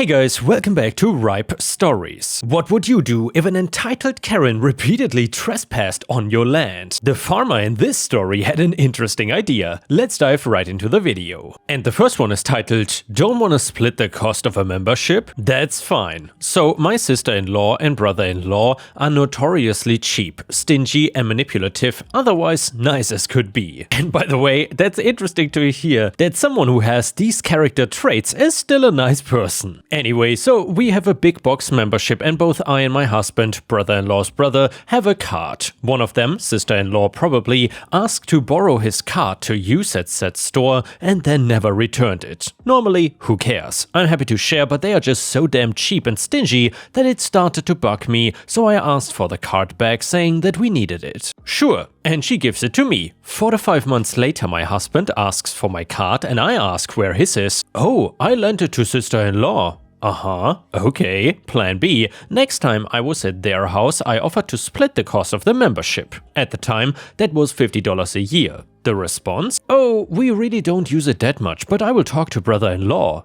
Hey guys, welcome back to Ripe Stories. What would you do if an entitled Karen repeatedly trespassed on your land? The farmer in this story had an interesting idea. Let's dive right into the video. And the first one is titled, "Don't wanna split the cost of a membership? That's fine." So my sister-in-law and brother-in-law are notoriously cheap, stingy and manipulative, otherwise nice as could be. And by the way, that's interesting to hear that someone who has these character traits is still a nice person. Anyway, so we have a big box membership and both I and my husband, brother-in-law's brother, have a card. One of them, sister-in-law probably, asked to borrow his card to use at said store and then never returned it. Normally, who cares? I'm happy to share, but they are just so damn cheap and stingy that it started to bug me, so I asked for the card back saying that we needed it. Sure, and she gives it to me. 4 to 5 months later, my husband asks for my card and I ask where his is. Oh, I lent it to sister-in-law. Okay. Plan B. Next time I was at their house, I offered to split the cost of the membership. At the time, that was $50 a year. The response? Oh, we really don't use it that much, but I will talk to brother-in-law.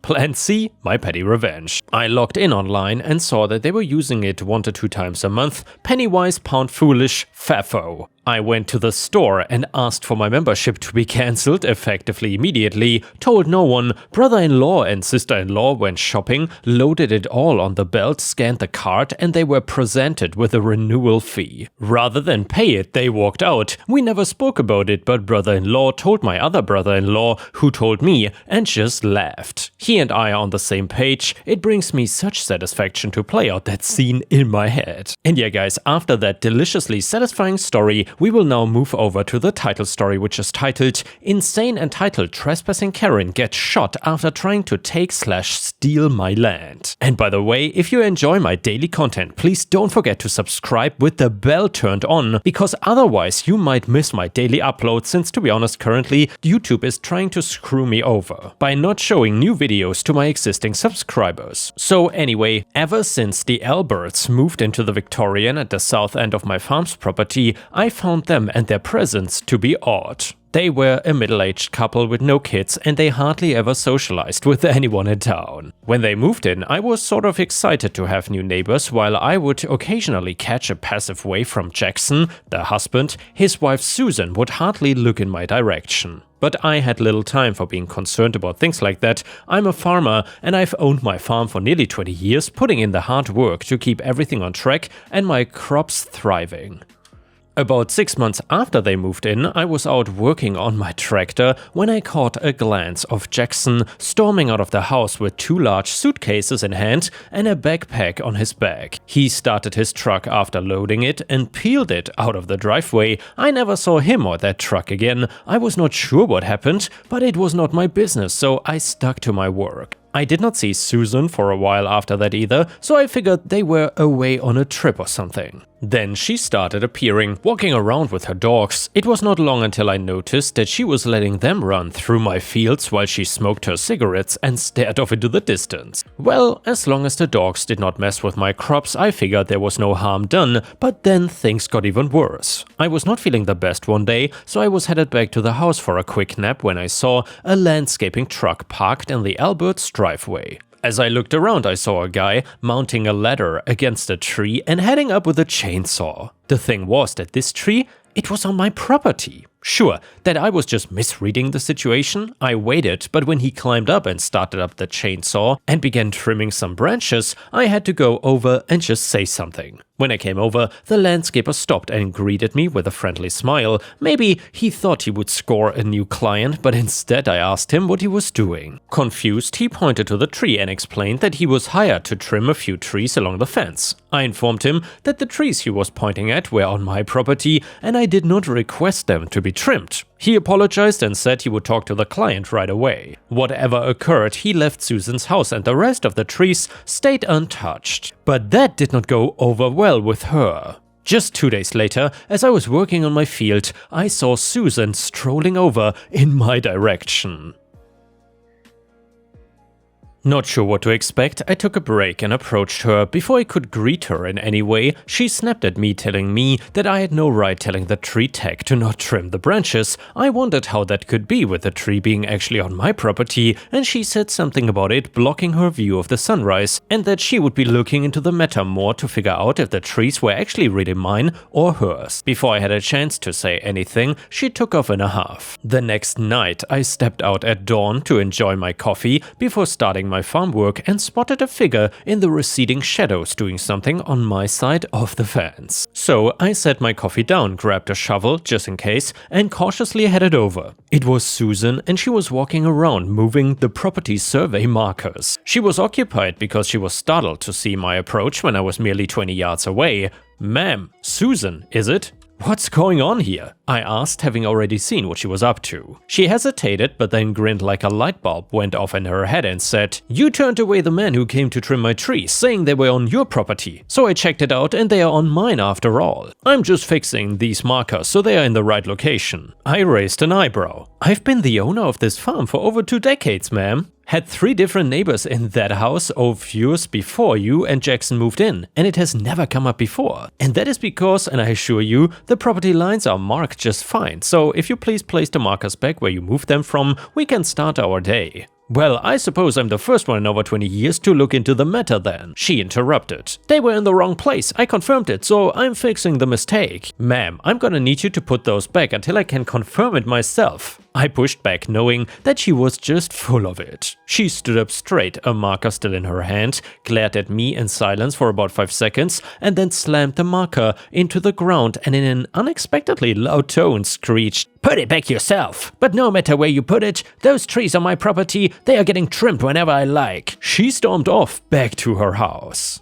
Plan C, my petty revenge. I logged in online and saw that they were using it 1 to 2 times a month. Penny-wise, pound foolish, faffo. I went to the store and asked for my membership to be cancelled effectively immediately, told no one. Brother-in-law and sister-in-law went shopping, loaded it all on the belt, scanned the card, and they were presented with a renewal fee. Rather than pay it, they walked out. We never spoke about it, but brother-in-law told my other brother-in-law, who told me, and just laughed. He and I are on the same page. It brings me such satisfaction to play out that scene in my head. And yeah guys, after that deliciously satisfying story, we will now move over to the title story, which is titled, "Insane Entitled Trespassing Karen Gets Shot After Trying to Take/Steal My Land." And by the way, if you enjoy my daily content, please don't forget to subscribe with the bell turned on, because otherwise you might miss my daily upload, since to be honest currently YouTube is trying to screw me over by not showing new videos to my existing subscribers. So anyway, ever since the Alberts moved into the Victorian at the south end of my farm's property, I found them and their presence to be odd. They were a middle-aged couple with no kids and they hardly ever socialized with anyone in town. When they moved in, I was sort of excited to have new neighbors, while I would occasionally catch a passive wave from Jackson, the husband. His wife Susan would hardly look in my direction. But I had little time for being concerned about things like that. I'm a farmer and I've owned my farm for nearly 20 years, putting in the hard work to keep everything on track and my crops thriving. About 6 months after they moved in, I was out working on my tractor when I caught a glance of Jackson storming out of the house with 2 large suitcases in hand and a backpack on his back. He started his truck after loading it and peeled it out of the driveway. I never saw him or that truck again. I was not sure what happened, but it was not my business, so I stuck to my work. I did not see Susan for a while after that either, so I figured they were away on a trip or something. Then she started appearing, walking around with her dogs. It was not long until I noticed that she was letting them run through my fields while she smoked her cigarettes and stared off into the distance. Well, as long as the dogs did not mess with my crops, I figured there was no harm done, but then things got even worse. I was not feeling the best one day, so I was headed back to the house for a quick nap when I saw a landscaping truck parked in the Alberts driveway. As I looked around, I saw a guy mounting a ladder against a tree and heading up with a chainsaw. The thing was that this tree, it was on my property. Sure, that I was just misreading the situation. I waited, but when he climbed up and started up the chainsaw and began trimming some branches, I had to go over and just say something. When I came over, the landscaper stopped and greeted me with a friendly smile. Maybe he thought he would score a new client, but instead I asked him what he was doing. Confused, he pointed to the tree and explained that he was hired to trim a few trees along the fence. I informed him that the trees he was pointing at were on my property and I did not request them to be trimmed. He apologized and said he would talk to the client right away. Whatever occurred, he left Susan's house and the rest of the trees stayed untouched. But that did not go over well with her. Just 2 days later, as I was working on my field, I saw Susan strolling over in my direction. Not sure what to expect, I took a break and approached her. Before I could greet her in any way, she snapped at me, telling me that I had no right telling the tree tech to not trim the branches. I wondered how that could be with the tree being actually on my property, and she said something about it blocking her view of the sunrise, and that she would be looking into the matter more to figure out if the trees were actually really mine or hers. Before I had a chance to say anything, she took off in a huff. The next night, I stepped out at dawn to enjoy my coffee before starting my farm work and spotted a figure in the receding shadows doing something on my side of the fence. So I set my coffee down, grabbed a shovel just in case, and cautiously headed over. It was Susan, and she was walking around moving the property survey markers. She was occupied because she was startled to see my approach when I was merely 20 yards away. "Ma'am, Susan, is it? What's going on here?" I asked, having already seen what she was up to. She hesitated, but then grinned like a light bulb went off in her head and said, "You turned away the man who came to trim my trees, saying they were on your property. So I checked it out and they are on mine after all. I'm just fixing these markers so they are in the right location." I raised an eyebrow. "I've been the owner of this farm for over 2 decades, ma'am. Had 3 different neighbors in that house of yours before you and Jackson moved in, and it has never come up before. And that is because, and I assure you, the property lines are marked just fine, so if you please place the markers back where you moved them from, we can start our day." "Well, I suppose I'm the first one in over 20 years to look into the matter then," she interrupted. "They were in the wrong place, I confirmed it, so I'm fixing the mistake. Ma'am, I'm gonna need you to put those back until I can confirm it myself." I pushed back, knowing that she was just full of it. She stood up straight, a marker still in her hand, glared at me in silence for about 5 seconds, and then slammed the marker into the ground and in an unexpectedly loud tone screeched, "Put it back yourself! But no matter where you put it, those trees on my property, they are getting trimmed whenever I like." She stormed off back to her house.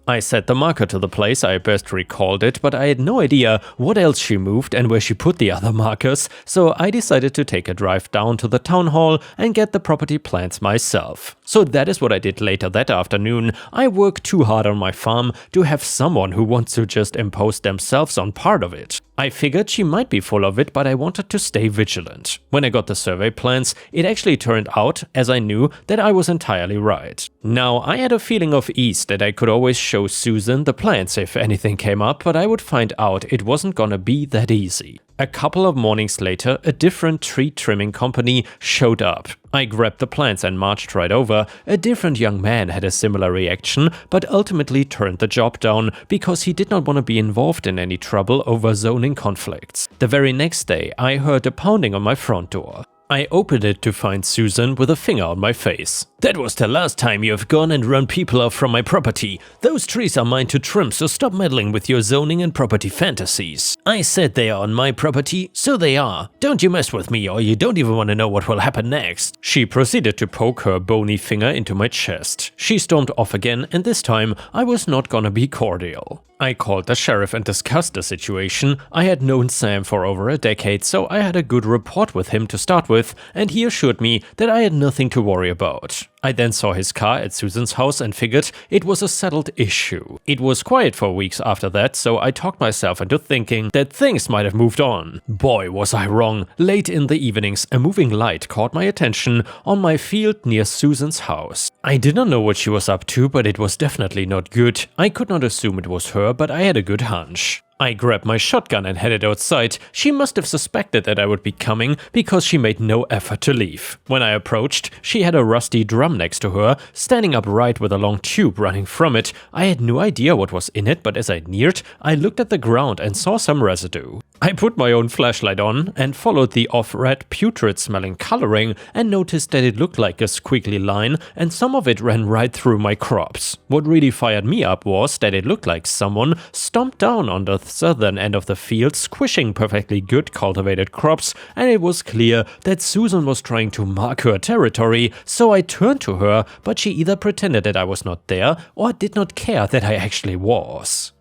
I set the marker to the place I best recalled it, but I had no idea what else she moved and where she put the other markers, so I decided to take a drive down to the town hall and get the property plans myself. So that is what I did later that afternoon. I worked too hard on my farm to have someone who wants to just impose themselves on part of it. I figured she might be full of it, but I wanted to stay vigilant. When I got the survey plans, it actually turned out, as I knew, that I was entirely right. Now, I had a feeling of ease that I could always show Susan the plans if anything came up, but I would find out it wasn't gonna be that easy. A couple of mornings later, a different tree trimming company showed up. I grabbed the plans and marched right over. A different young man had a similar reaction, but ultimately turned the job down because he did not want to be involved in any trouble over zoning conflicts. The very next day, I heard a pounding on my front door. I opened it to find Susan with a finger on my face. "That was the last time you have gone and run people off from my property. Those trees are mine to trim, so stop meddling with your zoning and property fantasies. I said they are on my property, so they are. Don't you mess with me or you don't even want to know what will happen next." She proceeded to poke her bony finger into my chest. She stormed off again, and this time I was not gonna be cordial. I called the sheriff and discussed the situation. I had known Sam for over a decade, so I had a good rapport with him to start with, and he assured me that I had nothing to worry about. I then saw his car at Susan's house and figured it was a settled issue. It was quiet for weeks after that, so I talked myself into thinking that things might have moved on. Boy, was I wrong. Late in the evenings, a moving light caught my attention on my field near Susan's house. I did not know what she was up to, but it was definitely not good. I could not assume it was her, but I had a good hunch. I grabbed my shotgun and headed outside. She must have suspected that I would be coming because she made no effort to leave. When I approached, she had a rusty drum next to her, standing upright with a long tube running from it. I had no idea what was in it, but as I neared, I looked at the ground and saw some residue. I put my own flashlight on and followed the off-red putrid-smelling coloring and noticed that it looked like a squiggly line and some of it ran right through my crops. What really fired me up was that it looked like someone stomped down on the southern end of the field, squishing perfectly good cultivated crops, and it was clear that Susan was trying to mark her territory, so I turned to her, but she either pretended that I was not there or did not care that I actually was.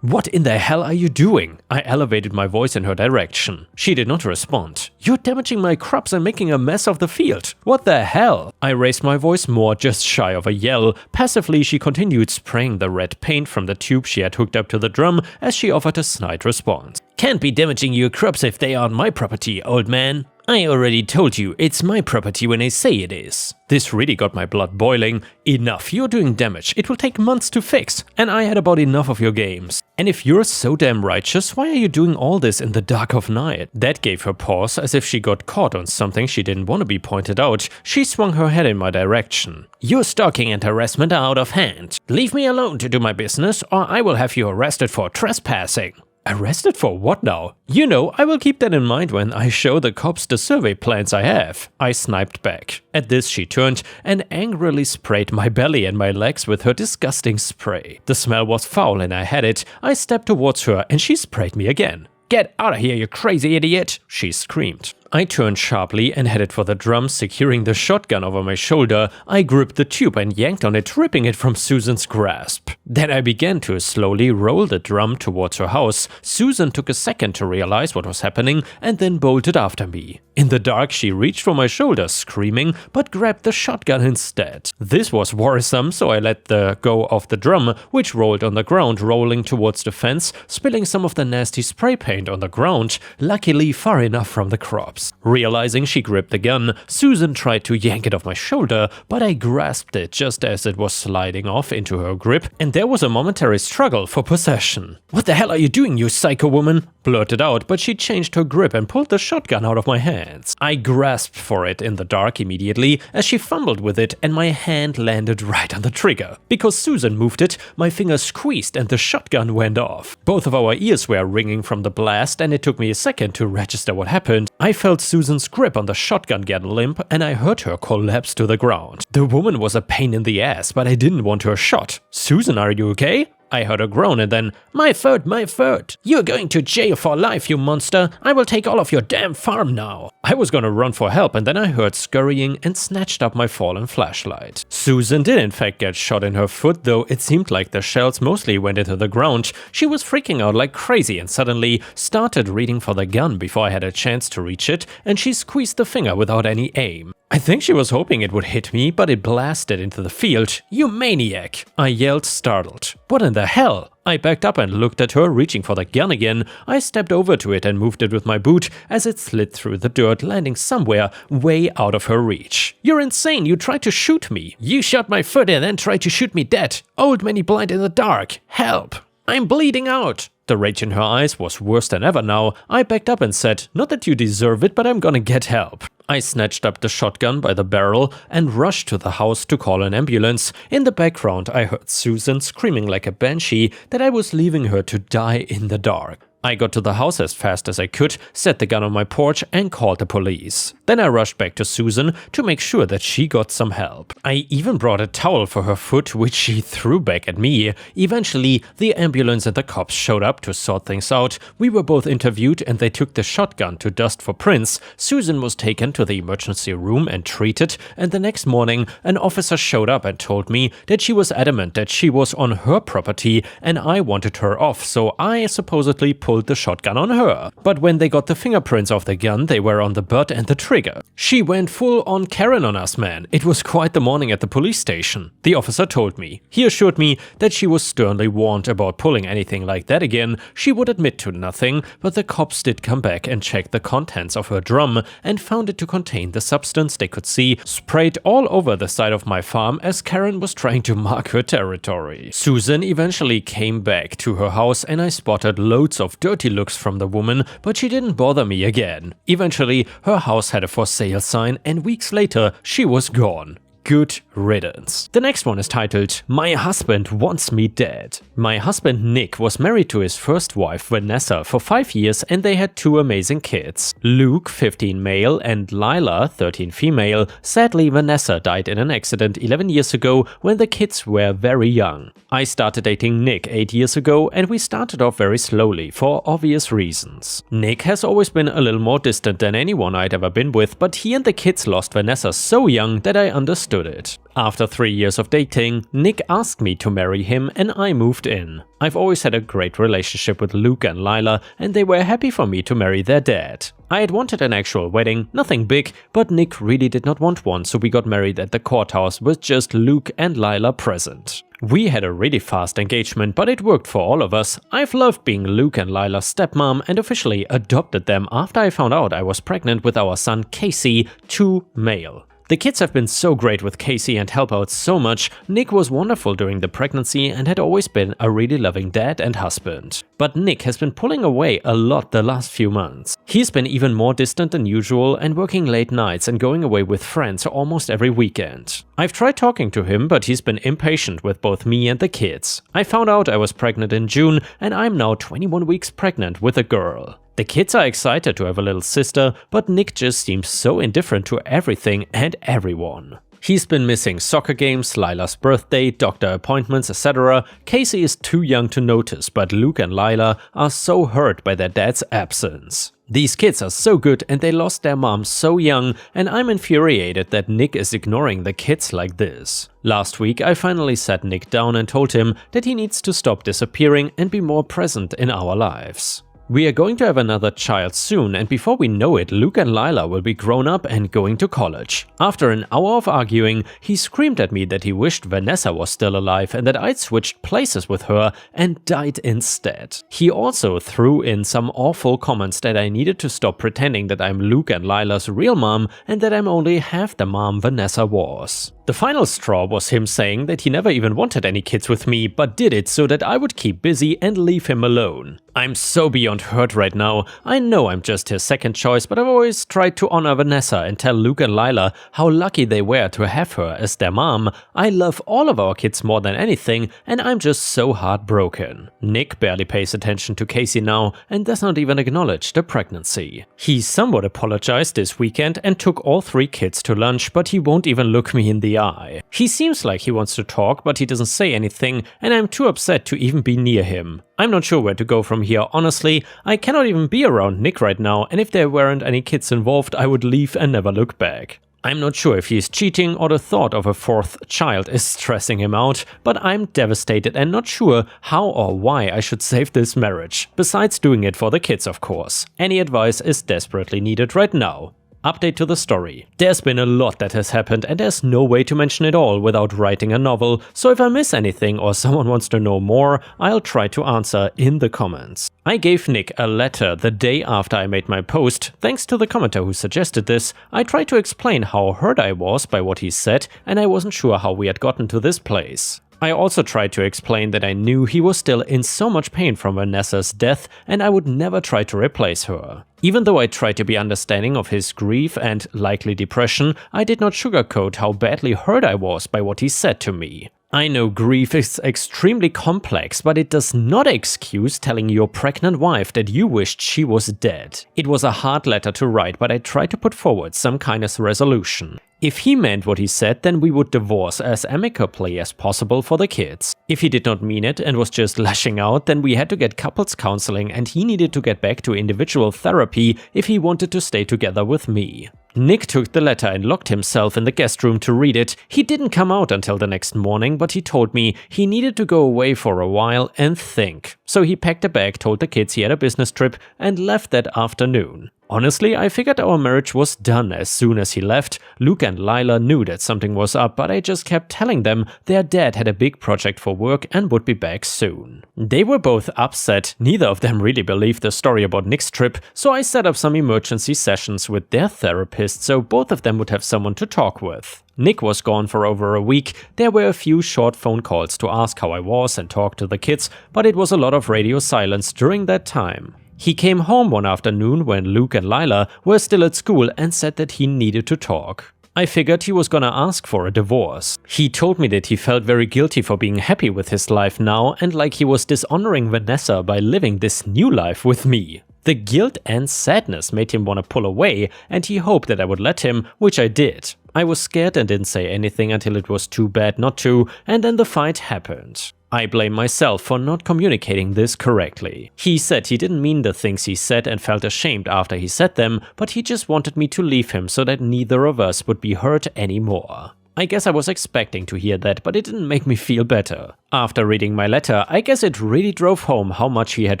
"What in the hell are you doing?" I elevated my voice in her direction. She did not respond. "You're damaging my crops and making a mess of the field. What the hell?" I raised my voice more, just shy of a yell. Passively, she continued spraying the red paint from the tube she had hooked up to the drum as she offered a snide response. "Can't be damaging your crops if they are on my property, old man." I already told you, it's my property when I say it is. This really got my blood boiling. Enough, you're doing damage, it will take months to fix, and I had about enough of your games. And if you're so damn righteous, why are you doing all this in the dark of night? That gave her pause, as if she got caught on something she didn't want to be pointed out. She swung her head in my direction. Your stalking and harassment are out of hand. Leave me alone to do my business, or I will have you arrested for trespassing. Arrested for what now? You know, I will keep that in mind when I show the cops the survey plans I have. I sniped back. At this she turned and angrily sprayed my belly and my legs with her disgusting spray. The smell was foul and I had it. I stepped towards her and she sprayed me again. Get out of here, you crazy idiot! She screamed. I turned sharply and headed for the drum, securing the shotgun over my shoulder. I gripped the tube and yanked on it, ripping it from Susan's grasp. Then I began to slowly roll the drum towards her house. Susan took a second to realize what was happening and then bolted after me. In the dark, she reached for my shoulder, screaming, but grabbed the shotgun instead. This was worrisome, so I let go of the drum, which rolled on the ground, rolling towards the fence, spilling some of the nasty spray paint on the ground, luckily far enough from the crops. Realizing she gripped the gun, Susan tried to yank it off my shoulder, but I grasped it just as it was sliding off into her grip, and there was a momentary struggle for possession. "What the hell are you doing, you psycho woman?" blurted out, but she changed her grip and pulled the shotgun out of my hands. I grasped for it in the dark immediately as she fumbled with it, and my hand landed right on the trigger. Because Susan moved it, my finger squeezed and the shotgun went off. Both of our ears were ringing from the blast, and it took me a second to register what happened. I felt Susan's grip on the shotgun get limp, and I heard her collapse to the ground. The woman was a pain in the ass, but I didn't want her shot. "Susan, are you okay?" I heard her groan and then, my foot. You're going to jail for life, you monster. I will take all of your damn farm now." I was gonna run for help and then I heard scurrying and snatched up my fallen flashlight. Susan did in fact get shot in her foot, though it seemed like the shells mostly went into the ground. She was freaking out like crazy and suddenly started reaching for the gun before I had a chance to reach it, and she squeezed the finger without any aim. I think she was hoping it would hit me, but it blasted into the field. "You maniac!" I yelled, startled. "What in the hell?" I backed up and looked at her, reaching for the gun again. I stepped over to it and moved it with my boot as it slid through the dirt, landing somewhere way out of her reach. "You're insane! You tried to shoot me! You shot my foot and then tried to shoot me dead! Old Manny blind in the dark! Help! I'm bleeding out!" The rage in her eyes was worse than ever now. I backed up and said, "Not that you deserve it, but I'm gonna get help." I snatched up the shotgun by the barrel and rushed to the house to call an ambulance. In the background, I heard Susan screaming like a banshee that I was leaving her to die in the dark. I got to the house as fast as I could, set the gun on my porch and called the police. Then I rushed back to Susan to make sure that she got some help. I even brought a towel for her foot, which she threw back at me. Eventually, the ambulance and the cops showed up to sort things out. We were both interviewed and they took the shotgun to dust for prints. Susan was taken to the emergency room and treated, and the next morning an officer showed up and told me that she was adamant that she was on her property and I wanted her off, so I supposedly pulled the shotgun on her. But when they got the fingerprints of the gun, they were on the butt and the trigger. She went full on Karen on us, man. It was quite the morning at the police station. The officer told me. He assured me that she was sternly warned about pulling anything like that again. She would admit to nothing, but the cops did come back and check the contents of her drum and found it to contain the substance they could see sprayed all over the side of my farm as Karen was trying to mark her territory. Susan eventually came back to her house and I spotted loads of dirty looks from the woman, but she didn't bother me again. Eventually, her house had a for sale sign and weeks later, she was gone. Good riddance. The next one is titled, My Husband Wants Me Dead. My husband Nick was married to his first wife Vanessa for 5 years and they had 2 amazing kids. Luke, 15 male, and Lila, 13 female. Sadly, Vanessa died in an accident 11 years ago when the kids were very young. I started dating Nick 8 years ago and we started off very slowly for obvious reasons. Nick has always been a little more distant than anyone I'd ever been with, but he and the kids lost Vanessa so young that I understood it. After 3 years of dating, Nick asked me to marry him and I moved in. I've always had a great relationship with Luke and Lila and they were happy for me to marry their dad. I had wanted an actual wedding, nothing big, but Nick really did not want one, so we got married at the courthouse with just Luke and Lila present. We had a really fast engagement, but it worked for all of us. I've loved being Luke and Lila's stepmom and officially adopted them after I found out I was pregnant with our son Casey, 2 male. The kids have been so great with Casey and help out so much. Nick was wonderful during the pregnancy and had always been a really loving dad and husband. But Nick has been pulling away a lot the last few months. He's been even more distant than usual and working late nights and going away with friends almost every weekend. I've tried talking to him, but he's been impatient with both me and the kids. I found out I was pregnant in June and I'm now 21 weeks pregnant with a girl. The kids are excited to have a little sister, but Nick just seems so indifferent to everything and everyone. He's been missing soccer games, Lila's birthday, doctor appointments, etc. Casey is too young to notice, but Luke and Lila are so hurt by their dad's absence. These kids are so good and they lost their mom so young, and I'm infuriated that Nick is ignoring the kids like this. Last week I finally sat Nick down and told him that he needs to stop disappearing and be more present in our lives. We are going to have another child soon, and before we know it, Luke and Lila will be grown up and going to college. After an hour of arguing, he screamed at me that he wished Vanessa was still alive and that I'd switched places with her and died instead. He also threw in some awful comments that I needed to stop pretending that I'm Luke and Lila's real mom and that I'm only half the mom Vanessa was. The final straw was him saying that he never even wanted any kids with me, but did it so that I would keep busy and leave him alone. I'm so beyond hurt right now. I know I'm just his second choice, but I've always tried to honor Vanessa and tell Luke and Lila how lucky they were to have her as their mom. I love all of our kids more than anything, and I'm just so heartbroken. Nick barely pays attention to Casey now and does not even acknowledge the pregnancy. He somewhat apologized this weekend and took all 3 kids to lunch, but he won't even look me in the eye. He seems like he wants to talk, but he doesn't say anything, and I'm too upset to even be near him. I'm not sure where to go from here, honestly. I cannot even be around Nick right now, and if there weren't any kids involved, I would leave and never look back. I'm not sure if he's cheating or the thought of a 4th child is stressing him out, but I'm devastated and not sure how or why I should save this marriage, besides doing it for the kids, of course. Any advice is desperately needed right now. Update to the story. There's been a lot that has happened and there's no way to mention it all without writing a novel, so if I miss anything or someone wants to know more, I'll try to answer in the comments. I gave Nick a letter the day after I made my post. Thanks to the commenter who suggested this, I tried to explain how hurt I was by what he said, and I wasn't sure how we had gotten to this place. I also tried to explain that I knew he was still in so much pain from Vanessa's death and I would never try to replace her. Even though I tried to be understanding of his grief and likely depression, I did not sugarcoat how badly hurt I was by what he said to me. I know grief is extremely complex, but it does not excuse telling your pregnant wife that you wished she was dead. It was a hard letter to write, but I tried to put forward some kind of resolution. If he meant what he said, then we would divorce as amicably as possible for the kids. If he did not mean it and was just lashing out, then we had to get couples counseling and he needed to get back to individual therapy if he wanted to stay together with me. Nick took the letter and locked himself in the guest room to read it. He didn't come out until the next morning, but he told me he needed to go away for a while and think. So he packed a bag, told the kids he had a business trip, and left that afternoon. Honestly, I figured our marriage was done as soon as he left. Luke and Lila knew that something was up, but I just kept telling them their dad had a big project for work and would be back soon. They were both upset. Neither of them really believed the story about Nick's trip, so I set up some emergency sessions with their therapist so both of them would have someone to talk with. Nick was gone for over a week. There were a few short phone calls to ask how I was and talk to the kids, but it was a lot of radio silence during that time. He came home one afternoon when Luke and Lila were still at school and said that he needed to talk. I figured he was gonna ask for a divorce. He told me that he felt very guilty for being happy with his life now and like he was dishonoring Vanessa by living this new life with me. The guilt and sadness made him want to pull away, and he hoped that I would let him, which I did. I was scared and didn't say anything until it was too bad not to, and then the fight happened. I blame myself for not communicating this correctly. He said he didn't mean the things he said and felt ashamed after he said them, but he just wanted me to leave him so that neither of us would be hurt anymore. I guess I was expecting to hear that, but it didn't make me feel better. After reading my letter, I guess it really drove home how much he had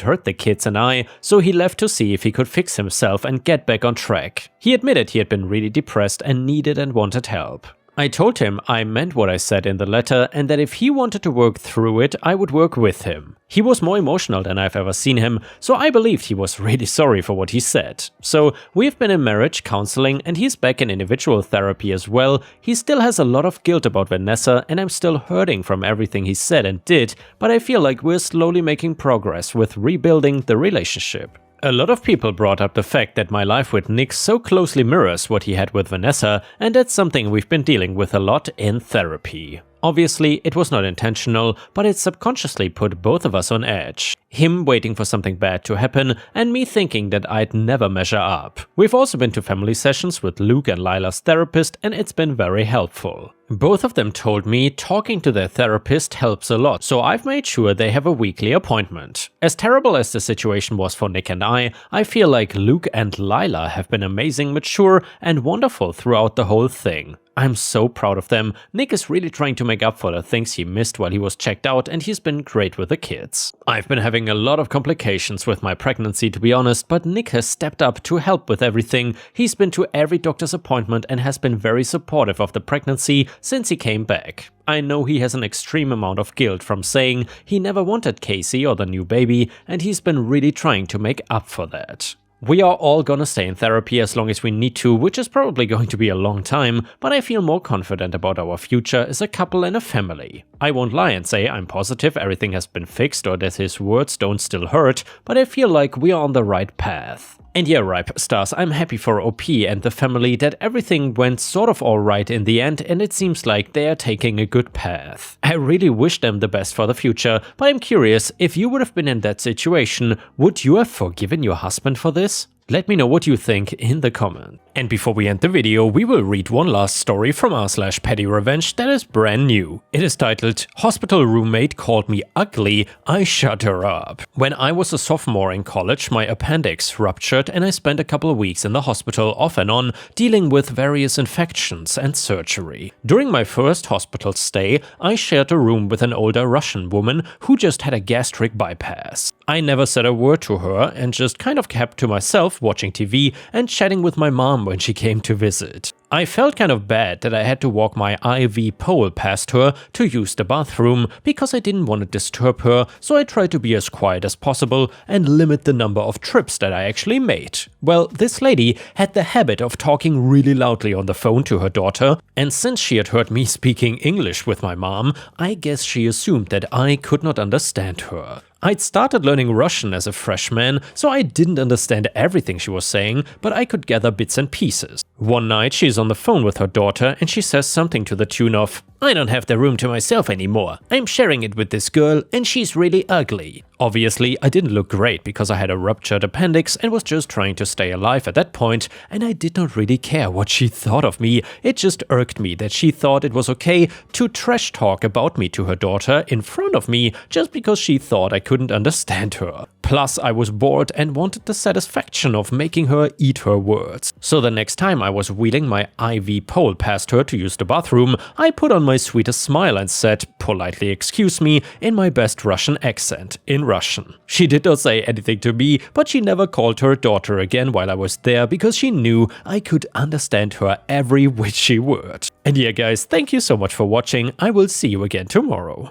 hurt the kids and I, so he left to see if he could fix himself and get back on track. He admitted he had been really depressed and needed and wanted help. I told him I meant what I said in the letter and that if he wanted to work through it, I would work with him. He was more emotional than I've ever seen him, so I believed he was really sorry for what he said. So we've been in marriage counseling and he's back in individual therapy as well. He still has a lot of guilt about Vanessa and I'm still hurting from everything he said and did, but I feel like we're slowly making progress with rebuilding the relationship. A lot of people brought up the fact that my life with Nick so closely mirrors what he had with Vanessa, and that's something we've been dealing with a lot in therapy. Obviously, it was not intentional, but it subconsciously put both of us on edge. Him waiting for something bad to happen, and me thinking that I'd never measure up. We've also been to family sessions with Luke and Lila's therapist, and it's been very helpful. Both of them told me talking to their therapist helps a lot, so I've made sure they have a weekly appointment. As terrible as the situation was for Nick and I feel like Luke and Lila have been amazing, mature, and wonderful throughout the whole thing. I'm so proud of them. Nick is really trying to make up for the things he missed while he was checked out, and he's been great with the kids. I've been having a lot of complications with my pregnancy, to be honest, but Nick has stepped up to help with everything. He's been to every doctor's appointment and has been very supportive of the pregnancy since he came back. I know he has an extreme amount of guilt from saying he never wanted Casey or the new baby, and he's been really trying to make up for that. We are all gonna stay in therapy as long as we need to, which is probably going to be a long time, but I feel more confident about our future as a couple and a family. I won't lie and say I'm positive everything has been fixed or that his words don't still hurt, but I feel like we are on the right path. And yeah, Ripe Stars, I'm happy for OP and the family that everything went sort of alright in the end and it seems like they are taking a good path. I really wish them the best for the future, but I'm curious, if you would have been in that situation, would you have forgiven your husband for this? Let me know what you think in the comments. And before we end the video, we will read one last story from r/Petty Revenge that is brand new. It is titled, "Hospital Roommate Called Me Ugly, I Shut Her Up." When I was a sophomore in college, my appendix ruptured and I spent a couple of weeks in the hospital off and on, dealing with various infections and surgery. During my first hospital stay, I shared a room with an older Russian woman who just had a gastric bypass. I never said a word to her and just kind of kept to myself watching TV and chatting with my mom when she came to visit. I felt kind of bad that I had to walk my IV pole past her to use the bathroom because I didn't want to disturb her, so I tried to be as quiet as possible and limit the number of trips that I actually made. Well, this lady had the habit of talking really loudly on the phone to her daughter, and since she had heard me speaking English with my mom, I guess she assumed that I could not understand her. I'd started learning Russian as a freshman, so I didn't understand everything she was saying, but I could gather bits and pieces. One night she's on the phone with her daughter and she says something to the tune of, "I don't have the room to myself anymore. I'm sharing it with this girl and she's really ugly." Obviously, I didn't look great because I had a ruptured appendix and was just trying to stay alive at that point, and I did not really care what she thought of me. It just irked me that she thought it was okay to trash talk about me to her daughter in front of me just because she thought I couldn't understand her. Plus, I was bored and wanted the satisfaction of making her eat her words. So the next time I was wheeling my IV pole past her to use the bathroom, I put on my sweetest smile and said, politely excuse me, in my best Russian accent, in Russian. She did not say anything to me, but she never called her daughter again while I was there because she knew I could understand her every witchy word. And yeah guys, thank you so much for watching, I will see you again tomorrow.